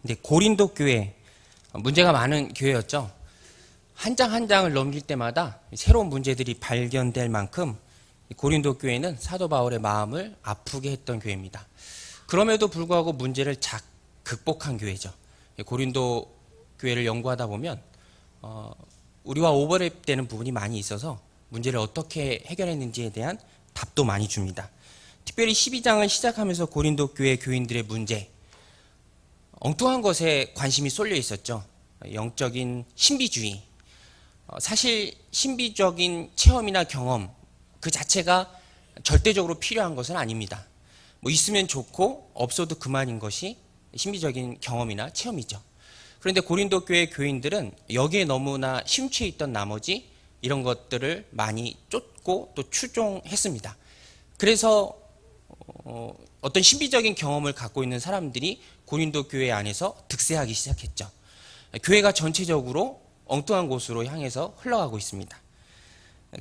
근데 고린도 교회, 문제가 많은 교회였죠. 한 장 한 장을 넘길 때마다 새로운 문제들이 발견될 만큼 고린도 교회는 사도 바울의 마음을 아프게 했던 교회입니다. 그럼에도 불구하고 문제를 극복한 교회죠. 고린도 교회를 연구하다 보면 우리와 오버랩되는 부분이 많이 있어서 문제를 어떻게 해결했는지에 대한 답도 많이 줍니다. 특별히 12장을 시작하면서 고린도 교회 교인들의 문제, 엉뚱한 것에 관심이 쏠려 있었죠. 영적인 신비주의. 사실 신비적인 체험이나 경험 그 자체가 절대적으로 필요한 것은 아닙니다. 뭐 있으면 좋고 없어도 그만인 것이 신비적인 경험이나 체험이죠. 그런데 고린도 교회 교인들은 여기에 너무나 심취해 있던 나머지 이런 것들을 많이 쫓고 또 추종했습니다. 그래서 어떤 신비적인 경험을 갖고 있는 사람들이 고린도 교회 안에서 득세하기 시작했죠. 교회가 전체적으로 엉뚱한 곳으로 향해서 흘러가고 있습니다.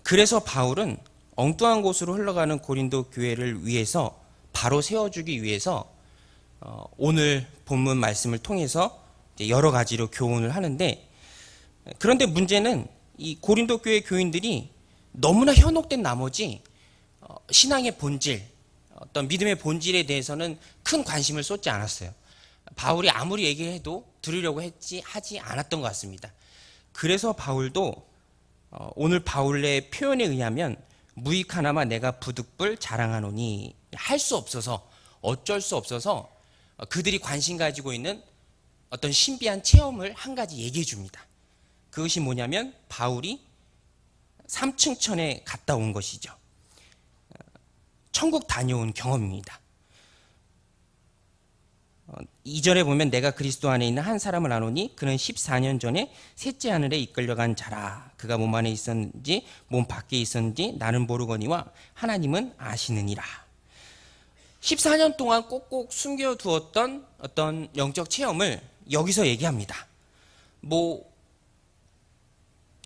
그래서 바울은 엉뚱한 곳으로 흘러가는 고린도 교회를 위해서 바로 세워주기 위해서 오늘 본문 말씀을 통해서 여러 가지로 교훈을 하는데, 그런데 문제는 이 고린도 교회 교인들이 너무나 현혹된 나머지 신앙의 본질, 어떤 믿음의 본질에 대해서는 큰 관심을 쏟지 않았어요. 바울이 아무리 얘기해도 들으려고 하지 않았던 것 같습니다. 그래서 바울도 오늘 바울의 표현에 의하면 무익하나마 내가 부득불 자랑하노니, 할 수 없어서 어쩔 수 없어서 그들이 관심 가지고 있는 어떤 신비한 체험을 한 가지 얘기해 줍니다. 그것이 뭐냐면 바울이 3층 천에 갔다 온 것이죠. 천국 다녀온 경험입니다. 2절에 보면 내가 그리스도 안에 있는 한 사람을 아노니 그는 14년 전에 셋째 하늘에 이끌려간 자라. 그가 몸 안에 있었는지 몸 밖에 있었는지 나는 모르거니와 하나님은 아시느니라. 14년 동안 꼭꼭 숨겨두었던 어떤 영적 체험을 여기서 얘기합니다.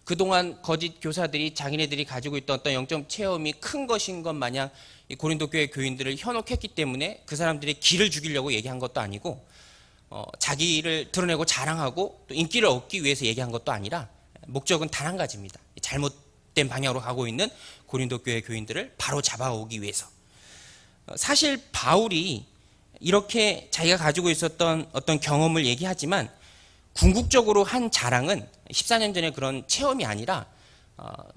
그동안 거짓 교사들이 자기네들이 가지고 있던 어떤 영적 체험이 큰 것인 것 마냥 이 고린도 교회 교인들을 현혹했기 때문에 그 사람들의 기를 죽이려고 얘기한 것도 아니고 자기를 드러내고 자랑하고 또 인기를 얻기 위해서 얘기한 것도 아니라 목적은 단 한 가지입니다. 잘못된 방향으로 가고 있는 고린도 교회 교인들을 바로 잡아오기 위해서. 사실 바울이 이렇게 자기가 가지고 있었던 어떤 경험을 얘기하지만 궁극적으로 한 자랑은 14년 전에 그런 체험이 아니라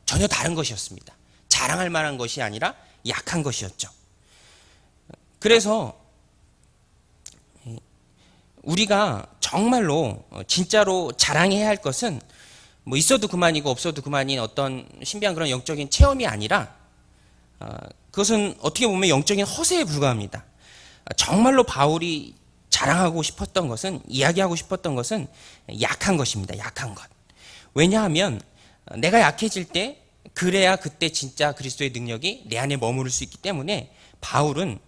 전혀 다른 것이었습니다. 자랑할 만한 것이 아니라 약한 것이었죠. 그래서 우리가 정말로 진짜로 자랑해야 할 것은 뭐 있어도 그만이고 없어도 그만인 어떤 신비한 그런 영적인 체험이 아니라 그것은 어떻게 보면 영적인 허세에 불과합니다. 정말로 바울이 자랑하고 싶었던 것은, 이야기하고 싶었던 것은 약한 것입니다. 약한 것. 왜냐하면 내가 약해질 때 그래야 그때 진짜 그리스도의 능력이 내 안에 머무를 수 있기 때문에 바울은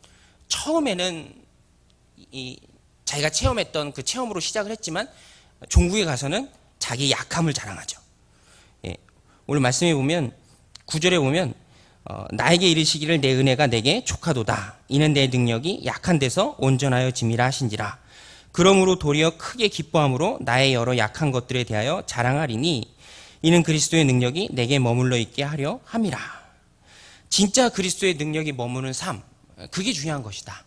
처음에는 자기가 체험했던 그 체험으로 시작을 했지만 종국에 가서는 자기 약함을 자랑하죠. 오늘 말씀에 보면 9절에 보면 나에게 이르시기를 내 은혜가 내게 족하도다. 이는 내 능력이 약한 데서 온전하여 짐이라 하신지라. 그러므로 도리어 크게 기뻐함으로 나의 여러 약한 것들에 대하여 자랑하리니 이는 그리스도의 능력이 내게 머물러 있게 하려 함이라. 진짜 그리스도의 능력이 머무는 삶, 그게 중요한 것이다.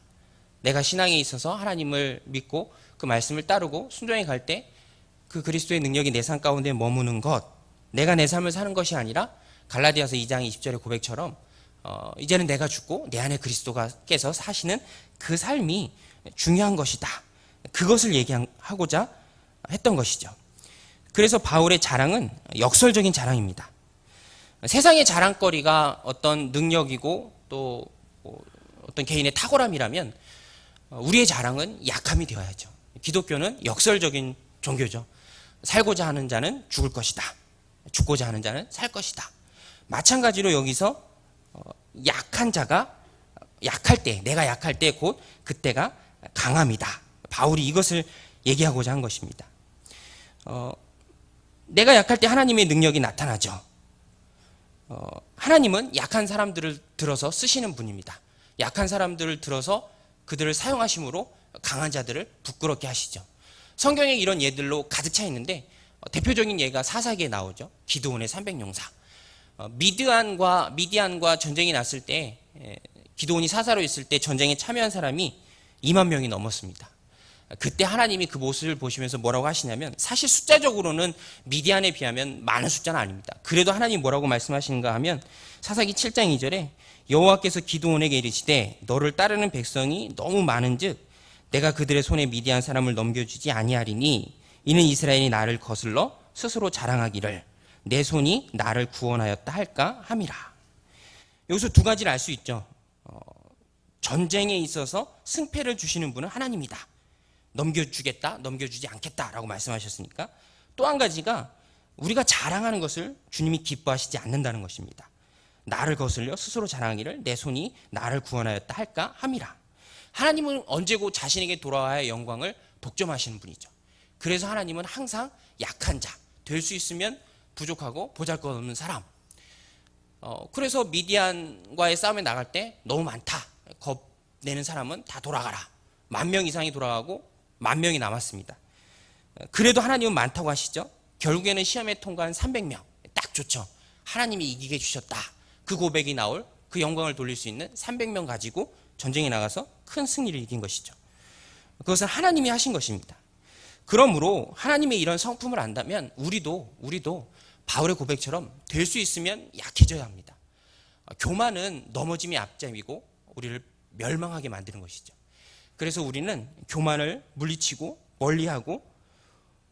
내가 신앙에 있어서 하나님을 믿고 그 말씀을 따르고 순종해 갈 때 그 그리스도의 능력이 내 삶 가운데 머무는 것, 내가 내 삶을 사는 것이 아니라 갈라디아서 2장 20절의 고백처럼 이제는 내가 죽고 내 안에 그리스도께서 사시는 그 삶이 중요한 것이다. 그것을 얘기하고자 했던 것이죠. 그래서 바울의 자랑은 역설적인 자랑입니다. 세상의 자랑거리가 어떤 능력이고 또 어떤 개인의 탁월함이라면 우리의 자랑은 약함이 되어야죠. 기독교는 역설적인 종교죠. 살고자 하는 자는 죽을 것이다. 죽고자 하는 자는 살 것이다. 마찬가지로 여기서 약한 자가 약할 때, 내가 약할 때 곧 그때가 강함이다. 바울이 이것을 얘기하고자 한 것입니다. 내가 약할 때 하나님의 능력이 나타나죠. 하나님은 약한 사람들을 들어서 쓰시는 분입니다. 약한 사람들을 들어서 그들을 사용하심으로 강한 자들을 부끄럽게 하시죠. 성경에 이런 예들로 가득 차 있는데 대표적인 예가 사사기에 나오죠. 기드온의 300용사. 미디안과 전쟁이 났을 때 기드온이 사사로 있을 때 전쟁에 참여한 사람이 2만 명이 넘었습니다. 그때 하나님이 그 모습을 보시면서 뭐라고 하시냐면, 사실 숫자적으로는 미디안에 비하면 많은 숫자는 아닙니다. 그래도 하나님이 뭐라고 말씀하시는가 하면 사사기 7장 2절에 여호와께서 기드온에게 이르시되 너를 따르는 백성이 너무 많은즉 내가 그들의 손에 미디안 사람을 넘겨주지 아니하리니 이는 이스라엘이 나를 거슬러 스스로 자랑하기를 내 손이 나를 구원하였다 할까 함이라. 여기서 두 가지를 알 수 있죠. 전쟁에 있어서 승패를 주시는 분은 하나님이다. 넘겨주겠다, 넘겨주지 않겠다라고 말씀하셨으니까. 또 한 가지가 우리가 자랑하는 것을 주님이 기뻐하시지 않는다는 것입니다. 나를 거슬려 스스로 자랑하기를 내 손이 나를 구원하였다 할까 함이라. 하나님은 언제고 자신에게 돌아와야 영광을 독점하시는 분이죠. 그래서 하나님은 항상 약한 자, 될 수 있으면 부족하고 보잘것없는 사람. 그래서 미디안과의 싸움에 나갈 때 너무 많다, 겁내는 사람은 다 돌아가라. 10,000명 이상이 돌아가고 10,000명이 남았습니다. 그래도 하나님은 많다고 하시죠. 결국에는 시험에 통과한 300명, 딱 좋죠. 하나님이 이기게 해주셨다. 그 고백이 나올, 그 영광을 돌릴 수 있는 300명 가지고 전쟁에 나가서 큰 승리를 이긴 것이죠. 그것은 하나님이 하신 것입니다. 그러므로 하나님의 이런 성품을 안다면 우리도 바울의 고백처럼 될 수 있으면 약해져야 합니다. 교만은 넘어짐의 앞잡이고 우리를 멸망하게 만드는 것이죠. 그래서 우리는 교만을 물리치고 멀리하고,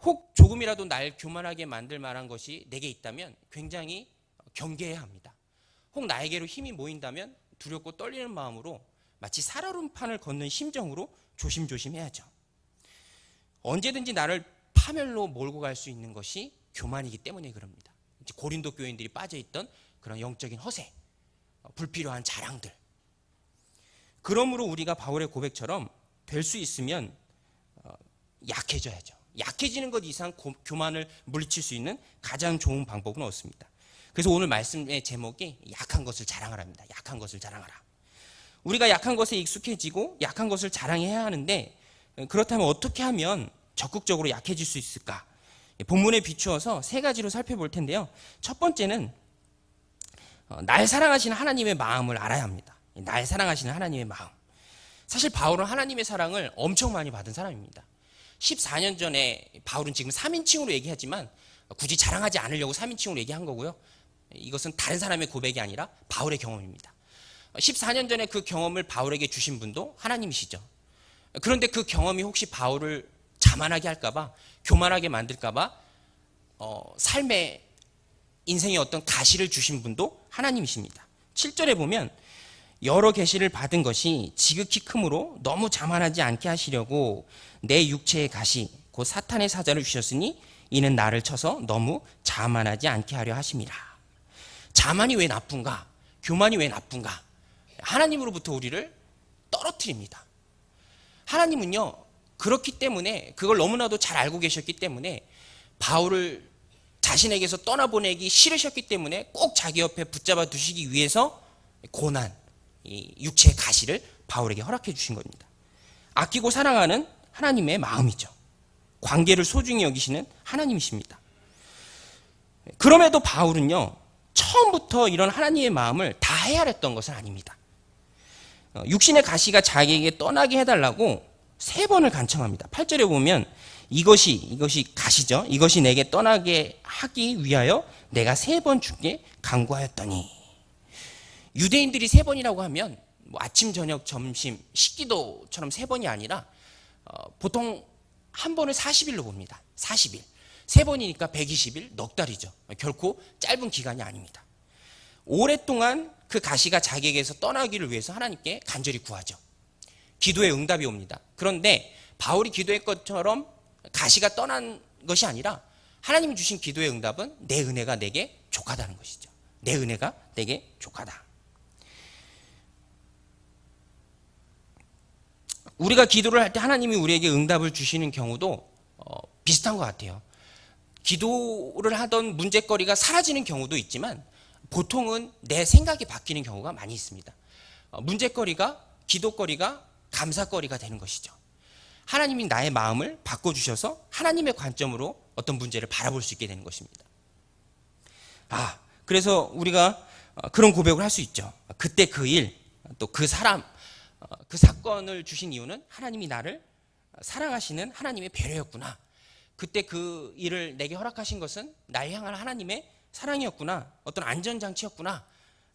혹 조금이라도 날 교만하게 만들 만한 것이 내게 있다면 굉장히 경계해야 합니다. 혹 나에게로 힘이 모인다면 두렵고 떨리는 마음으로, 마치 살얼음판을 걷는 심정으로 조심조심해야죠. 언제든지 나를 파멸로 몰고 갈 수 있는 것이 교만이기 때문에 그럽니다. 고린도 교인들이 빠져있던 그런 영적인 허세, 불필요한 자랑들. 그러므로 우리가 바울의 고백처럼 될 수 있으면 약해져야죠. 약해지는 것 이상 교만을 물리칠 수 있는 가장 좋은 방법은 없습니다. 그래서 오늘 말씀의 제목이 약한 것을 자랑하라입니다. 약한 것을 자랑하라. 우리가 약한 것에 익숙해지고 약한 것을 자랑해야 하는데, 그렇다면 어떻게 하면 적극적으로 약해질 수 있을까? 본문에 비추어서 3가지로 살펴볼 텐데요. 첫 번째는 날 사랑하시는 하나님의 마음을 알아야 합니다. 날 사랑하시는 하나님의 마음. 사실 바울은 하나님의 사랑을 엄청 많이 받은 사람입니다. 14년 전에 바울은 지금 3인칭으로 얘기하지만 굳이 자랑하지 않으려고 3인칭으로 얘기한 거고요. 이것은 다른 사람의 고백이 아니라 바울의 경험입니다. 14년 전에 그 경험을 바울에게 주신 분도 하나님이시죠. 그런데 그 경험이 혹시 바울을 자만하게 할까봐, 교만하게 만들까봐 삶의 인생의 어떤 가시를 주신 분도 하나님이십니다. 7절에 보면 여러 계시를 받은 것이 지극히 크므로 너무 자만하지 않게 하시려고 내 육체의 가시 곧 사탄의 사자를 주셨으니 이는 나를 쳐서 너무 자만하지 않게 하려 하심이라. 자만이 왜 나쁜가? 교만이 왜 나쁜가? 하나님으로부터 우리를 떨어뜨립니다. 하나님은요, 그렇기 때문에, 그걸 너무나도 잘 알고 계셨기 때문에 바울을 자신에게서 떠나보내기 싫으셨기 때문에 꼭 자기 옆에 붙잡아 두시기 위해서 고난, 이 육체의 가시를 바울에게 허락해 주신 겁니다. 아끼고 사랑하는 하나님의 마음이죠. 관계를 소중히 여기시는 하나님이십니다. 그럼에도 바울은요, 처음부터 이런 하나님의 마음을 다 헤아렸던 것은 아닙니다. 육신의 가시가 자기에게 떠나게 해달라고 3번을 간청합니다. 8절에 보면 이것이 가시죠. 이것이 내게 떠나게 하기 위하여 내가 3번 주께 간구하였더니. 유대인들이 3번이라고 하면 뭐 아침, 저녁, 점심, 식기도처럼 3번이 아니라 보통 한 번을 40일로 봅니다. 40일. 3번이니까 120일, 넉 달이죠. 결코 짧은 기간이 아닙니다. 오랫동안 그 가시가 자기에게서 떠나기를 위해서 하나님께 간절히 구하죠. 기도에 응답이 옵니다. 그런데 바울이 기도의 것처럼 가시가 떠난 것이 아니라 하나님이 주신 기도의 응답은 내 은혜가 내게 족하다는 것이죠. 내 은혜가 내게 족하다. 우리가 기도를 할 때 하나님이 우리에게 응답을 주시는 경우도 비슷한 것 같아요. 기도를 하던 문제거리가 사라지는 경우도 있지만 보통은 내 생각이 바뀌는 경우가 많이 있습니다. 문제거리가, 기도거리가 감사거리가 되는 것이죠. 하나님이 나의 마음을 바꿔주셔서 하나님의 관점으로 어떤 문제를 바라볼 수 있게 되는 것입니다. 그래서 우리가 그런 고백을 할 수 있죠. 그때 그 일, 또 그 사람, 그 사건을 주신 이유는 하나님이 나를 사랑하시는 하나님의 배려였구나. 그때 그 일을 내게 허락하신 것은 날 향한 하나님의 사랑이었구나. 어떤 안전장치였구나.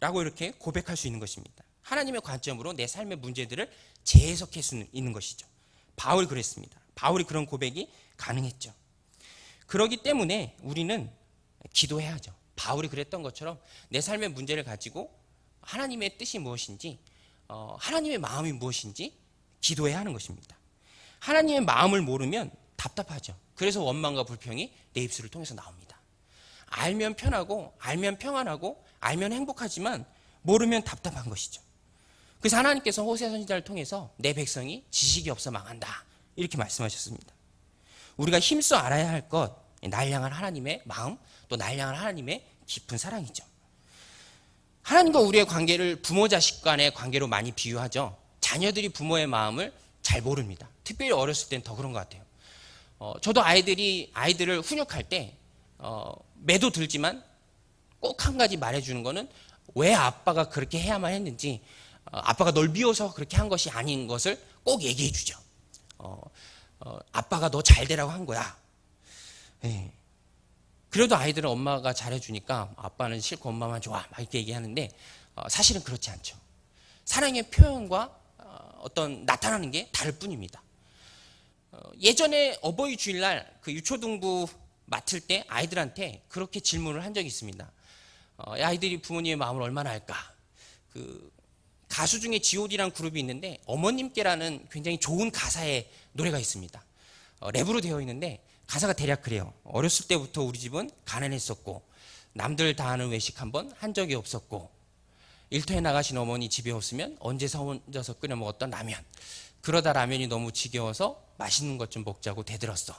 라고 이렇게 고백할 수 있는 것입니다. 하나님의 관점으로 내 삶의 문제들을 재해석할 수 있는 것이죠. 바울이 그랬습니다. 바울이 그런 고백이 가능했죠. 그렇기 때문에 우리는 기도해야죠. 바울이 그랬던 것처럼 내 삶의 문제를 가지고 하나님의 뜻이 무엇인지, 하나님의 마음이 무엇인지 기도해야 하는 것입니다. 하나님의 마음을 모르면 답답하죠. 그래서 원망과 불평이 내 입술을 통해서 나옵니다. 알면 편하고, 알면 평안하고, 알면 행복하지만 모르면 답답한 것이죠. 그래서 하나님께서 호세아 선지자를 통해서 내 백성이 지식이 없어 망한다, 이렇게 말씀하셨습니다. 우리가 힘써 알아야 할 것, 날 향한 하나님의 마음, 또 날 향한 하나님의 깊은 사랑이죠. 하나님과 우리의 관계를 부모 자식 간의 관계로 많이 비유하죠. 자녀들이 부모의 마음을 잘 모릅니다. 특별히 어렸을 땐 더 그런 것 같아요. 저도 아이들을 훈육할 때 매도 들지만 꼭 한 가지 말해주는 거는 왜 아빠가 그렇게 해야만 했는지, 아빠가 널 미워서 그렇게 한 것이 아닌 것을 꼭 얘기해 주죠. 아빠가 너 잘 되라고 한 거야. 네. 그래도 아이들은 엄마가 잘해주니까 아빠는 싫고 엄마만 좋아, 막 이렇게 얘기하는데 사실은 그렇지 않죠. 사랑의 표현과 어떤 나타나는 게 다를 뿐입니다. 예전에 어버이 주일날 그 유초등부 맡을 때 아이들한테 그렇게 질문을 한 적이 있습니다. 아이들이 부모님의 마음을 얼마나 알까? 그 가수 중에 G.O.D라는 그룹이 있는데 어머님께라는 굉장히 좋은 가사의 노래가 있습니다. 랩으로 되어 있는데 가사가 대략 그래요. 어렸을 때부터 우리 집은 가난했었고, 남들 다 하는 외식 한번 한 적이 없었고, 일터에 나가신 어머니 집에 없으면 언제서 혼자서 끓여 먹었던 라면, 그러다 라면이 너무 지겨워서 맛있는 것 좀 먹자고 대들었어.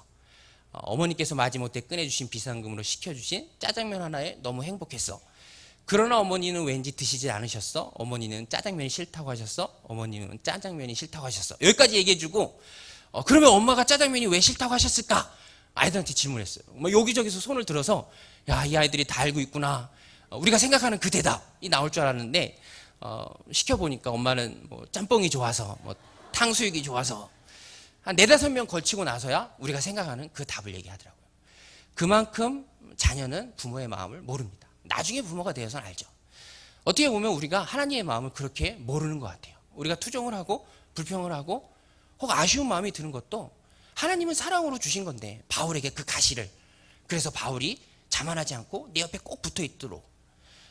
어머니께서 마지못해 꺼내주신 비상금으로 시켜주신 짜장면 하나에 너무 행복했어. 그러나 어머니는 왠지 드시지 않으셨어. 어머니는 짜장면이 싫다고 하셨어. 어머니는 짜장면이 싫다고 하셨어. 여기까지 얘기해주고, 그러면 엄마가 짜장면이 왜 싫다고 하셨을까? 아이들한테 질문했어요. 여기저기서 손을 들어서, 야, 이 아이들이 다 알고 있구나. 우리가 생각하는 그 대답이 나올 줄 알았는데, 시켜보니까 엄마는 뭐 짬뽕이 좋아서, 뭐 탕수육이 좋아서, 한 4-5명 걸치고 나서야 우리가 생각하는 그 답을 얘기하더라고요. 그만큼 자녀는 부모의 마음을 모릅니다. 나중에 부모가 되어서는 알죠. 어떻게 보면 우리가 하나님의 마음을 그렇게 모르는 것 같아요. 우리가 투정을 하고 불평을 하고 혹 아쉬운 마음이 드는 것도 하나님은 사랑으로 주신 건데, 바울에게 그 가시를, 그래서 바울이 자만하지 않고 내 옆에 꼭 붙어 있도록.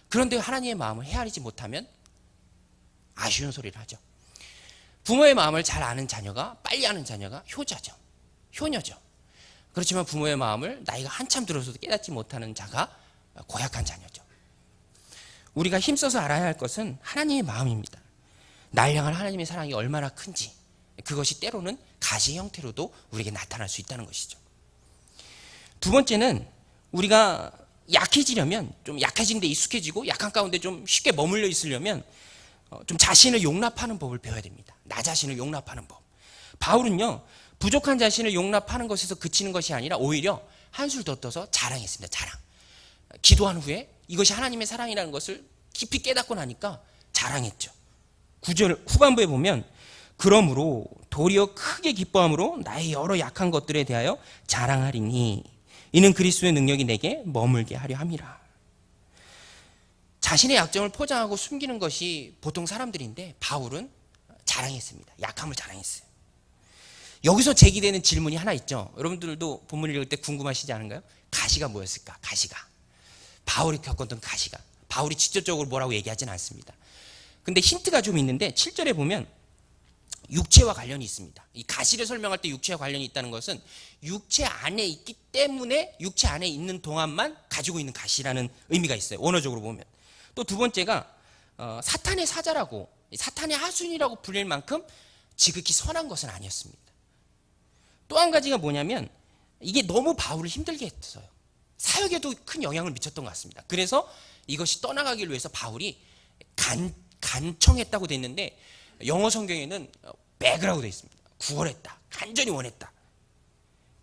그런데 하나님의 마음을 헤아리지 못하면 아쉬운 소리를 하죠. 부모의 마음을 잘 아는 자녀가, 빨리 아는 자녀가 효자죠. 효녀죠. 그렇지만 부모의 마음을 나이가 한참 들어서도 깨닫지 못하는 자가 고약한 자녀죠. 우리가 힘써서 알아야 할 것은 하나님의 마음입니다. 날 향한 하나님의 사랑이 얼마나 큰지, 그것이 때로는 가시의 형태로도 우리에게 나타날 수 있다는 것이죠. 두 번째는 우리가 약해지려면, 좀 약해진 데 익숙해지고 약한 가운데 좀 쉽게 머물러 있으려면 좀 자신을 용납하는 법을 배워야 됩니다. 나 자신을 용납하는 법. 바울은요, 부족한 자신을 용납하는 것에서 그치는 것이 아니라 오히려 한술 더 떠서 자랑했습니다. 자랑. 기도한 후에 이것이 하나님의 사랑이라는 것을 깊이 깨닫고 나니까 자랑했죠. 9절 후반부에 보면, 그러므로 도리어 크게 기뻐함으로 나의 여러 약한 것들에 대하여 자랑하리니 이는 그리스도의 능력이 내게 머물게 하려 함이라. 자신의 약점을 포장하고 숨기는 것이 보통 사람들인데 바울은 자랑했습니다. 약함을 자랑했어요. 여기서 제기되는 질문이 하나 있죠. 여러분들도 본문을 읽을 때 궁금하시지 않은가요? 가시가 뭐였을까? 가시가. 바울이 겪었던 가시가. 바울이 직접적으로 뭐라고 얘기하지는 않습니다. 근데 힌트가 좀 있는데 7절에 보면 육체와 관련이 있습니다. 이 가시를 설명할 때 육체와 관련이 있다는 것은 육체 안에 있기 때문에 육체 안에 있는 동안만 가지고 있는 가시라는 의미가 있어요. 원어적으로 보면. 또 두 번째가 사탄의 사자라고, 사탄의 하순이라고 불릴 만큼 지극히 선한 것은 아니었습니다. 또 한 가지가 뭐냐면 이게 너무 바울을 힘들게 했어요. 사역에도 큰 영향을 미쳤던 것 같습니다. 그래서 이것이 떠나가기를 위해서 바울이 간청했다고 돼 있는데 영어 성경에는 beg라고 돼 있습니다. 구걸했다. 간절히 원했다.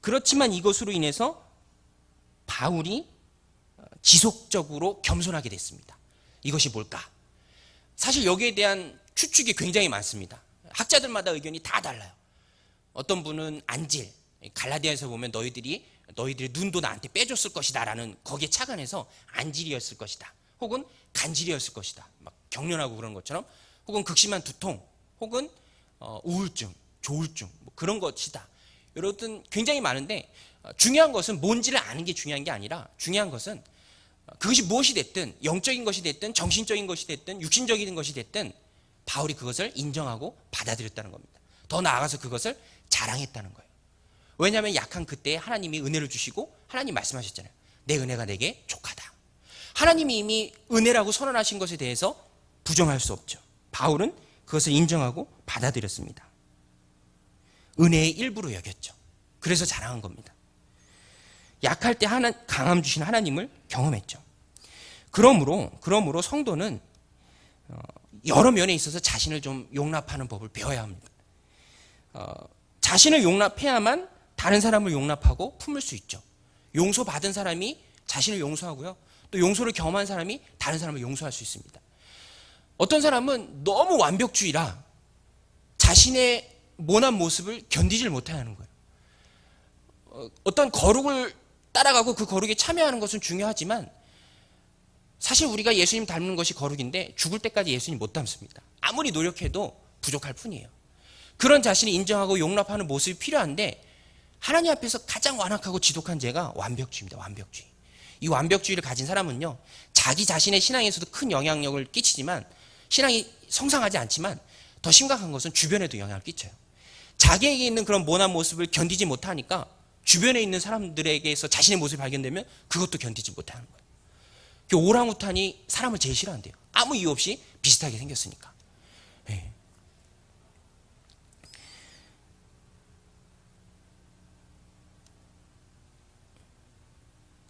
그렇지만 이것으로 인해서 바울이 지속적으로 겸손하게 됐습니다. 이것이 뭘까? 사실 여기에 대한 추측이 굉장히 많습니다. 학자들마다 의견이 다 달라요. 어떤 분은 안질, 갈라디아에서 보면 너희들의 눈도 나한테 빼줬을 것이다 라는 거기에 착안해서 안질이었을 것이다. 혹은 간질이었을 것이다. 막 경련하고 그런 것처럼. 혹은 극심한 두통, 혹은 우울증, 조울증 뭐 그런 것이다. 여러분 굉장히 많은데 중요한 것은 뭔지를 아는 게 중요한 게 아니라 중요한 것은 그것이 무엇이 됐든 영적인 것이 됐든 정신적인 것이 됐든 육신적인 것이 됐든 바울이 그것을 인정하고 받아들였다는 겁니다. 더 나아가서 그것을 자랑했다는 거예요. 왜냐하면 약한 그때에 하나님이 은혜를 주시고 하나님 말씀하셨잖아요. 내 은혜가 내게 족하다. 하나님이 이미 은혜라고 선언하신 것에 대해서 부정할 수 없죠. 바울은 그것을 인정하고 받아들였습니다. 은혜의 일부로 여겼죠. 그래서 자랑한 겁니다. 약할 때 강함 주신 하나님을 경험했죠. 그러므로 성도는 여러 면에 있어서 자신을 좀 용납하는 법을 배워야 합니다. 자신을 용납해야만 다른 사람을 용납하고 품을 수 있죠. 용서받은 사람이 자신을 용서하고요. 또 용서를 경험한 사람이 다른 사람을 용서할 수 있습니다. 어떤 사람은 너무 완벽주의라 자신의 모난 모습을 견디질 못하는 거예요. 어떤 거룩을 따라가고 그 거룩에 참여하는 것은 중요하지만 사실 우리가 예수님 닮는 것이 거룩인데 죽을 때까지 예수님 못 닮습니다. 아무리 노력해도 부족할 뿐이에요. 그런 자신이 인정하고 용납하는 모습이 필요한데 하나님 앞에서 가장 완악하고 지독한 죄가 완벽주의입니다. 완벽주의. 이 완벽주의를 가진 사람은요, 자기 자신의 신앙에서도 큰 영향력을 끼치지만 신앙이 성장하지 않지만 더 심각한 것은 주변에도 영향을 끼쳐요. 자기에게 있는 그런 모난 모습을 견디지 못하니까 주변에 있는 사람들에게서 자신의 모습이 발견되면 그것도 견디지 못하는 거예요. 오랑우탄이 사람을 제일 싫어한대요. 아무 이유 없이 비슷하게 생겼으니까. 네.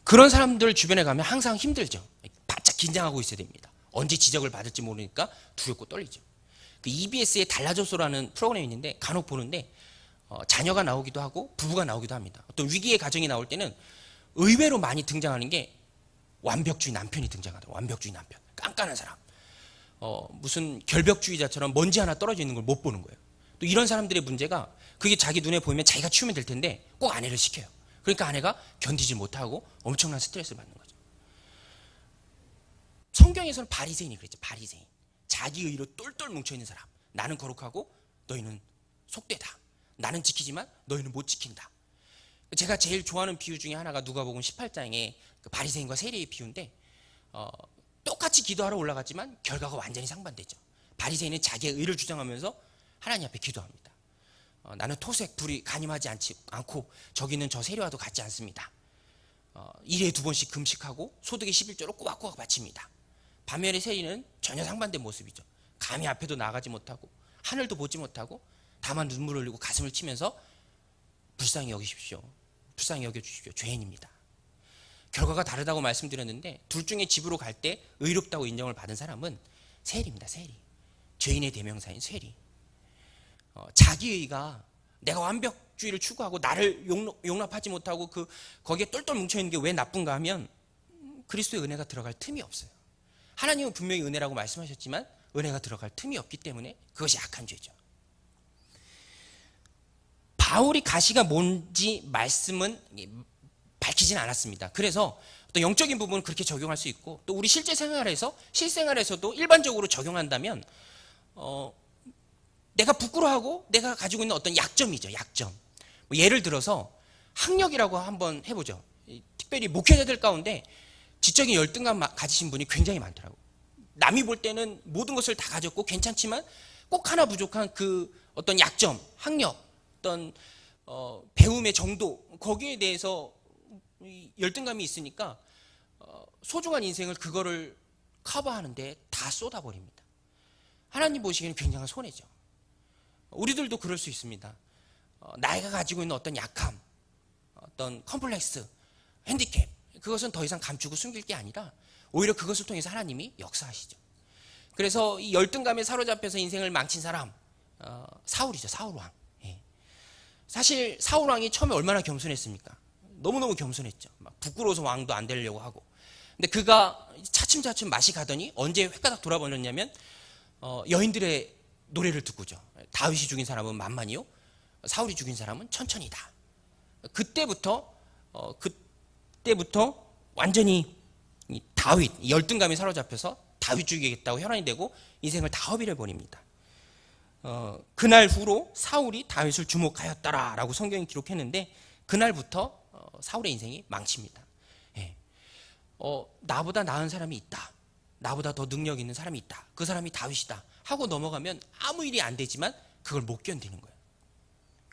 그런 사람들 주변에 가면 항상 힘들죠. 바짝 긴장하고 있어야 됩니다. 언제 지적을 받을지 모르니까 두렵고 떨리죠. 그 EBS의 달라졌소라는 프로그램이 있는데 간혹 보는데 자녀가 나오기도 하고 부부가 나오기도 합니다. 어떤 위기의 가정이 나올 때는 의외로 많이 등장하는 게 완벽주의 남편이 등장하더라고요. 완벽주의 남편. 깐깐한 사람. 무슨 결벽주의자처럼 먼지 하나 떨어져 있는 걸 못 보는 거예요. 또 이런 사람들의 문제가 그게 자기 눈에 보이면 자기가 치우면 될 텐데 꼭 아내를 시켜요. 그러니까 아내가 견디지 못하고 엄청난 스트레스를 받는 거죠. 성경에서는 바리새인이 그랬죠. 바리새인. 자기 의로 똘똘 뭉쳐있는 사람. 나는 거룩하고 너희는 속되다. 나는 지키지만 너희는 못 지킨다. 제가 제일 좋아하는 비유 중에 하나가 누가복음 18장에 그 바리새인과 세리의 비유인데 똑같이 기도하러 올라갔지만 결과가 완전히 상반되죠. 바리새인은 자기의 의를 주장하면서 하나님 앞에 기도합니다. 나는 토색 불이 간임하지 않고 저기 있는 저 세리와도 같지 않습니다. 일에 2번씩 금식하고 소득의 11조로 꼬박꼬박 바칩니다. 반면에 세리는 전혀 상반된 모습이죠. 감히 앞에도 나가지 못하고 하늘도 보지 못하고 다만 눈물을 흘리고 가슴을 치면서 불쌍히 여기십시오. 불쌍히 여겨주십시오. 죄인입니다. 결과가 다르다고 말씀드렸는데 둘 중에 집으로 갈 때 의롭다고 인정을 받은 사람은 세리입니다. 세리. 죄인의 대명사인 세리. 자기의가 내가 완벽주의를 추구하고 나를 용납하지 못하고 거기에 똘똘 뭉쳐있는 게 왜 나쁜가 하면 그리스도의 은혜가 들어갈 틈이 없어요. 하나님은 분명히 은혜라고 말씀하셨지만 은혜가 들어갈 틈이 없기 때문에 그것이 악한 죄죠. 바울이 가시가 뭔지 말씀은 밝히진 않았습니다. 그래서 어떤 영적인 부분은 그렇게 적용할 수 있고 또 우리 실생활에서도 일반적으로 적용한다면 내가 부끄러워하고 내가 가지고 있는 어떤 약점이죠. 약점. 예를 들어서 학력이라고 한번 해보죠. 특별히 목회자들 가운데 지적인 열등감 가지신 분이 굉장히 많더라고요. 남이 볼 때는 모든 것을 다 가졌고 괜찮지만 꼭 하나 부족한 그 어떤 약점, 학력, 어떤 배움의 정도 거기에 대해서 열등감이 있으니까 소중한 인생을 그거를 커버하는데 다 쏟아버립니다. 하나님 보시기에는 굉장한 손해죠. 우리들도 그럴 수 있습니다. 나이가 가지고 있는 어떤 약함, 어떤 컴플렉스, 핸디캡 그것은 더 이상 감추고 숨길 게 아니라 오히려 그것을 통해서 하나님이 역사하시죠. 그래서 이 열등감에 사로잡혀서 인생을 망친 사람 사울이죠. 사울왕. 예. 사실 사울 왕이 처음에 얼마나 겸손했습니까? 너무너무 겸손했죠. 막 부끄러워서 왕도 안 되려고 하고. 근데 그가 차츰차츰 맛이 가더니 언제 획가닥 돌아버렸냐면 여인들의 노래를 듣고죠. 다윗이 죽인 사람은 만만이요, 사울이 죽인 사람은 천천히다. 그때부터 완전히 이 다윗 열등감이 사로잡혀서 다윗 죽이겠다고 혈안이 되고 인생을 다 허비를 버립니다. 그날 후로 사울이 다윗을 주목하였다라고 성경이 기록했는데 그날부터 사울의 인생이 망칩니다. 예. 나보다 나은 사람이 있다, 나보다 더 능력 있는 사람이 있다, 그 사람이 다윗이다 하고 넘어가면 아무 일이 안 되지만 그걸 못 견디는 거예요.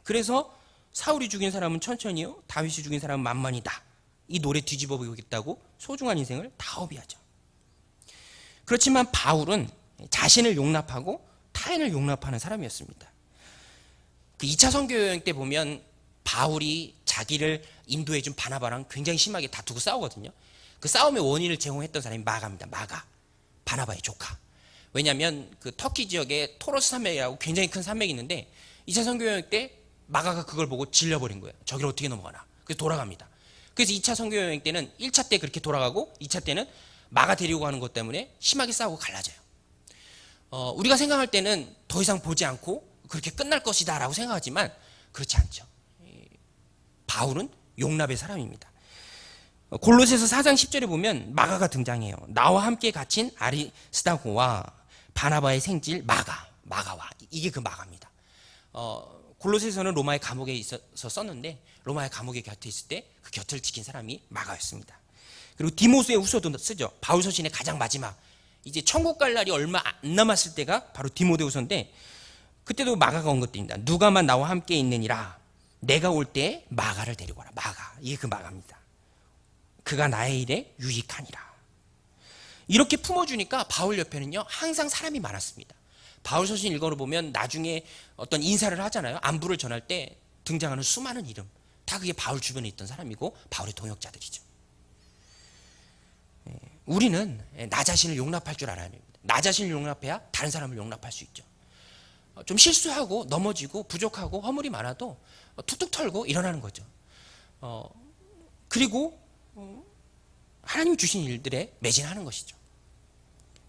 그래서 사울이 죽인 사람은 천천히요, 다윗이 죽인 사람은 만만이다, 이 노래 뒤집어 보겠다고 소중한 인생을 다 허비하죠. 그렇지만 바울은 자신을 용납하고 타인을 용납하는 사람이었습니다. 그 2차 선교 여행 때 보면 바울이 자기를 인도해준 바나바랑 굉장히 심하게 다투고 싸우거든요. 그 싸움의 원인을 제공했던 사람이 마가입니다. 마가, 바나바의 조카. 왜냐하면 그 터키 지역에 토로스 산맥이라고 굉장히 큰 산맥이 있는데 2차 선교 여행 때 마가가 그걸 보고 질려버린 거예요. 저기를 어떻게 넘어가나. 그래서 돌아갑니다. 그래서 2차 선교 여행 때는 1차 때 그렇게 돌아가고 2차 때는 마가 데리고 가는 것 때문에 심하게 싸우고 갈라져요. 우리가 생각할 때는 더 이상 보지 않고 그렇게 끝날 것이다 라고 생각하지만 그렇지 않죠. 바울은 용납의 사람입니다. 골로새서 4장 10절에 보면 마가가 등장해요. 나와 함께 갇힌 아리스다고와 바나바의 생질 마가와, 이게 그 마가입니다. 골로새서는 로마의 감옥에 있어서 썼는데 로마의 감옥에 곁에 있을 때 그 곁을 지킨 사람이 마가였습니다. 그리고 디모스의 후서도 쓰죠. 바울 서신의 가장 마지막, 이제 천국 갈 날이 얼마 안 남았을 때가 바로 디모데후서인데 그때도 마가가 언급됩니다. 누가만 나와 함께 있느니라, 내가 올 때 마가를 데리고 와라. 마가, 이게 그 마가입니다. 그가 나의 일에 유익하니라. 이렇게 품어주니까 바울 옆에는요 항상 사람이 많았습니다. 바울 서신 일과로 보면 나중에 어떤 인사를 하잖아요. 안부를 전할 때 등장하는 수많은 이름, 다 그게 바울 주변에 있던 사람이고 바울의 동역자들이죠. 우리는 나 자신을 용납할 줄 알아야 됩니다. 나 자신을 용납해야 다른 사람을 용납할 수 있죠. 좀 실수하고 넘어지고 부족하고 허물이 많아도 툭툭 털고 일어나는 거죠. 그리고 하나님이 주신 일들에 매진하는 것이죠.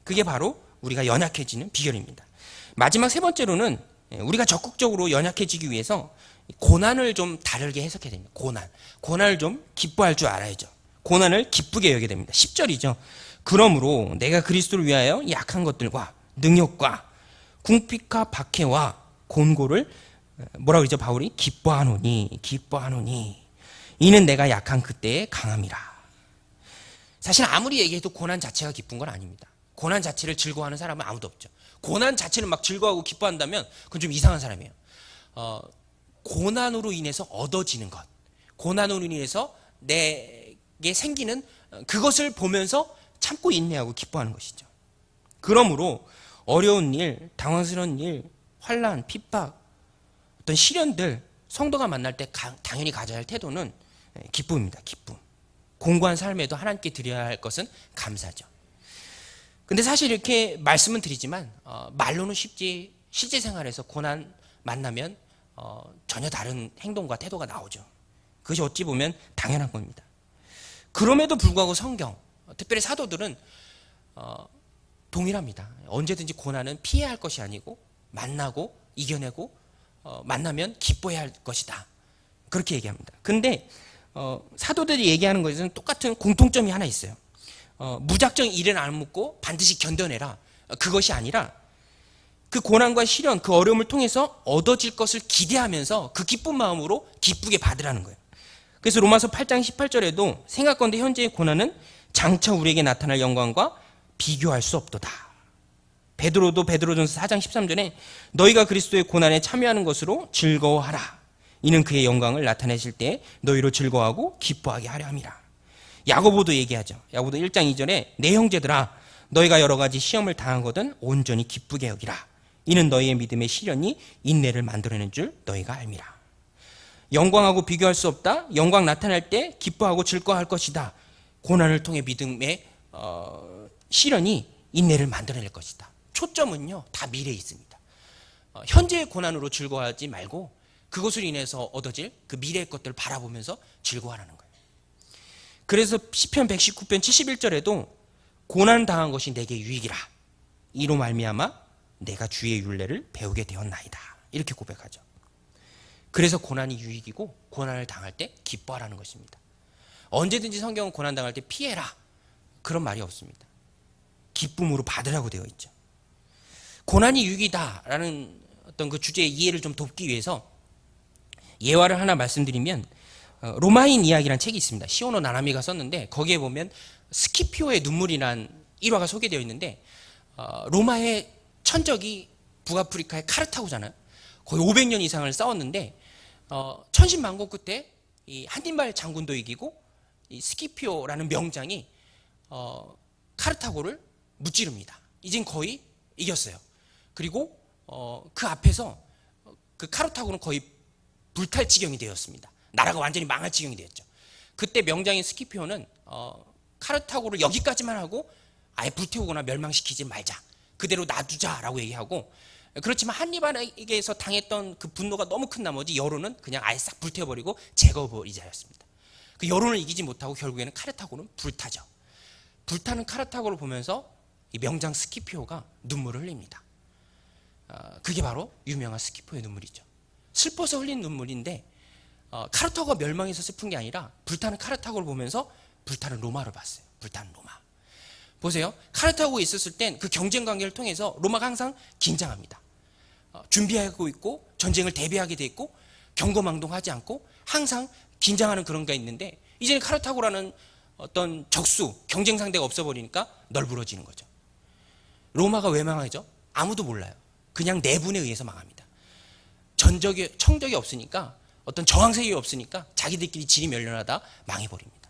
그게 바로 우리가 연약해지는 비결입니다. 마지막 세 번째로는 우리가 적극적으로 연약해지기 위해서 고난을 좀 다르게 해석해야 됩니다. 고난을 좀 기뻐할 줄 알아야죠. 고난을 기쁘게 여겨야 됩니다. 10절이죠. 그러므로 내가 그리스도를 위하여 약한 것들과 능력과 궁핍과 박해와 곤고를 뭐라고 그러죠? 바울이 기뻐하노니 이는 내가 약한 그때의 강함이라. 사실 아무리 얘기해도 고난 자체가 기쁜 건 아닙니다. 고난 자체를 즐거워하는 사람은 아무도 없죠. 고난 자체를 막 즐거워하고 기뻐한다면 그건 좀 이상한 사람이에요. 고난으로 인해서 얻어지는 것, 고난으로 인해서 내게 생기는 그것을 보면서 참고 인내하고 기뻐하는 것이죠. 그러므로 어려운 일, 당황스러운 일, 환난, 핍박, 어떤 시련들, 성도가 만날 때 당연히 가져야 할 태도는 기쁨입니다. 기쁨. 공고한 삶에도 하나님께 드려야 할 것은 감사죠. 근데 사실 이렇게 말씀은 드리지만 말로는 쉽지 실제 생활에서 고난 만나면 전혀 다른 행동과 태도가 나오죠. 그것이 어찌 보면 당연한 겁니다. 그럼에도 불구하고 성경, 특별히 사도들은 동일합니다. 언제든지 고난은 피해야 할 것이 아니고 만나고 이겨내고 만나면 기뻐해야 할 것이다. 그렇게 얘기합니다. 근데 사도들이 얘기하는 것에는 똑같은 공통점이 하나 있어요. 무작정 일은 안 묻고 반드시 견뎌내라. 그것이 아니라 그 고난과 시련, 그 어려움을 통해서 얻어질 것을 기대하면서 그 기쁜 마음으로 기쁘게 받으라는 거예요. 그래서 로마서 8장 18절에도 생각건대 현재의 고난은 장차 우리에게 나타날 영광과 비교할 수 없도다. 베드로도 베드로전서 4장 13절에 너희가 그리스도의 고난에 참여하는 것으로 즐거워하라. 이는 그의 영광을 나타내실 때 너희로 즐거워하고 기뻐하게 하려 함이라. 야고보도 얘기하죠. 야고보도 1장 2절에 내 형제들아 너희가 여러 가지 시험을 당하거든 온전히 기쁘게 여기라. 이는 너희의 믿음의 시련이 인내를 만들어낸 줄 너희가 알미라. 영광하고 비교할 수 없다. 영광 나타날 때 기뻐하고 즐거워할 것이다. 고난을 통해 믿음의 시련이 인내를 만들어낼 것이다. 초점은요 다 미래에 있습니다. 현재의 고난으로 즐거워하지 말고 그것으로 인해서 얻어질 그 미래의 것들을 바라보면서 즐거워하라는 거예요. 그래서 시편 119편 71절에도 고난 당한 것이 내게 유익이라. 이로 말미암아 내가 주의 율례를 배우게 되었나이다. 이렇게 고백하죠. 그래서 고난이 유익이고 고난을 당할 때 기뻐하라는 것입니다. 언제든지 성경은 고난 당할 때 피해라. 그런 말이 없습니다. 기쁨으로 받으라고 되어 있죠. 고난이 유익이다라는 어떤 그 주제의 이해를 좀 돕기 위해서 예화를 하나 말씀드리면 로마인 이야기라는 책이 있습니다. 시오노 나나미가 썼는데 거기에 보면 스키피오의 눈물이란 일화가 소개되어 있는데 로마의 천적이 북아프리카의 카르타고잖아요. 거의 500년 이상을 싸웠는데 천신만고 끝에 이 한니발 장군도 이기고 이 스키피오라는 명장이 카르타고를 무찌릅니다. 이젠 거의 이겼어요. 그리고 그 앞에서 그 카르타고는 거의 불탈 지경이 되었습니다. 나라가 완전히 망할 지경이 되었죠. 그때 명장인 스키피오는 카르타고를 여기까지만 하고 아예 불태우거나 멸망시키지 말자. 그대로 놔두자라고 얘기하고, 그렇지만 한니발에게서 당했던 그 분노가 너무 큰 나머지 여론은 그냥 아예 싹 불태워버리고 제거해버리자였습니다. 그 여론을 이기지 못하고 결국에는 카르타고는 불타죠. 불타는 카르타고를 보면서 이 명장 스키피오가 눈물을 흘립니다. 그게 바로 유명한 스키피오의 눈물이죠. 슬퍼서 흘린 눈물인데 카르타고가 멸망해서 슬픈 게 아니라 불타는 카르타고를 보면서 불타는 로마를 봤어요. 불타는 로마. 보세요. 카르타고에 있었을 땐 그 경쟁 관계를 통해서 로마가 항상 긴장합니다. 준비하고 있고 전쟁을 대비하게 돼 있고 경거망동하지 않고 항상 긴장하는 그런 게 있는데 이제는 카르타고라는 어떤 적수, 경쟁 상대가 없어버리니까 널브러지는 거죠. 로마가 왜 망하죠? 아무도 몰라요. 그냥 내분에 의해서 망합니다. 청적이 없으니까 어떤 저항세력이 없으니까 자기들끼리 질이 멸렬하다 망해버립니다.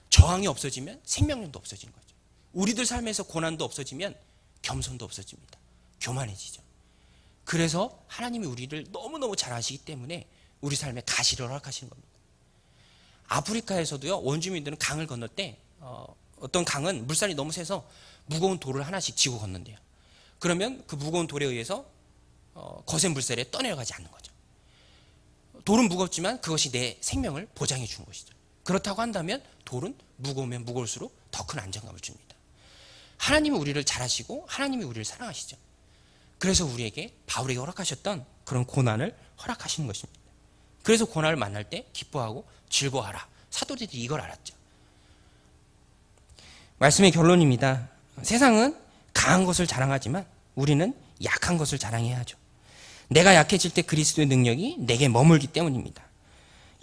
저항이 없어지면 생명력도 없어지는 거죠. 우리들 삶에서 고난도 없어지면 겸손도 없어집니다. 교만해지죠. 그래서 하나님이 우리를 너무너무 잘 아시기 때문에 우리 삶에 가시를 허락하시는 겁니다. 아프리카에서도요, 원주민들은 강을 건널 때 어떤 강은 물살이 너무 세서 무거운 돌을 하나씩 지고 건넌대요. 그러면 그 무거운 돌에 의해서 거센 물살에 떠내려가지 않는 거죠. 돌은 무겁지만 그것이 내 생명을 보장해 주는 것이죠. 그렇다고 한다면 돌은 무거우면 무거울수록 더 큰 안정감을 줍니다. 하나님이 우리를 잘 아시고 하나님이 우리를 사랑하시죠. 그래서 우리에게 바울에게 허락하셨던 그런 고난을 허락하시는 것입니다. 그래서 고난을 만날 때 기뻐하고 즐거워하라. 사도들이 이걸 알았죠. 말씀의 결론입니다. 세상은 강한 것을 자랑하지만 우리는 약한 것을 자랑해야 하죠. 내가 약해질 때 그리스도의 능력이 내게 머물기 때문입니다.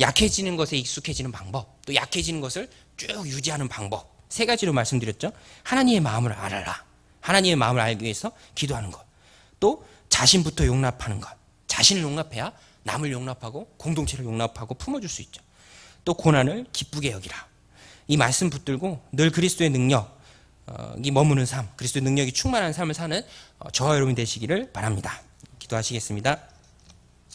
약해지는 것에 익숙해지는 방법, 또 약해지는 것을 쭉 유지하는 방법, 세 가지로 말씀드렸죠. 하나님의 마음을 알아라. 하나님의 마음을 알기 위해서 기도하는 것. 또 자신부터 용납하는 것. 자신을 용납해야 남을 용납하고 공동체를 용납하고 품어줄 수 있죠. 또 고난을 기쁘게 여기라. 이 말씀 붙들고 늘 그리스도의 능력이 머무는 삶, 그리스도의 능력이 충만한 삶을 사는 저와 여러분이 되시기를 바랍니다. 기도하시겠습니다.